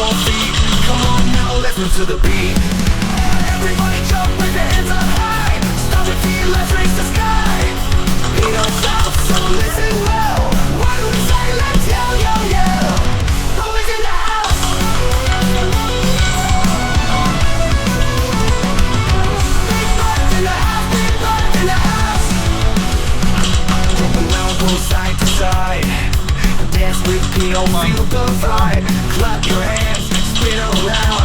your feet. Come on now, let's move to the beat. Everybody jump with your hands up high. Stop your feet, let's reach the sky. Pino shouts, so listen well. Why do we say let's yell, yell, yell? Who is in the house? Big butts in the house, big butts in the house. Jump around, go side to side. Dance with Pino, feel the vibe. Clap your hands, spin around.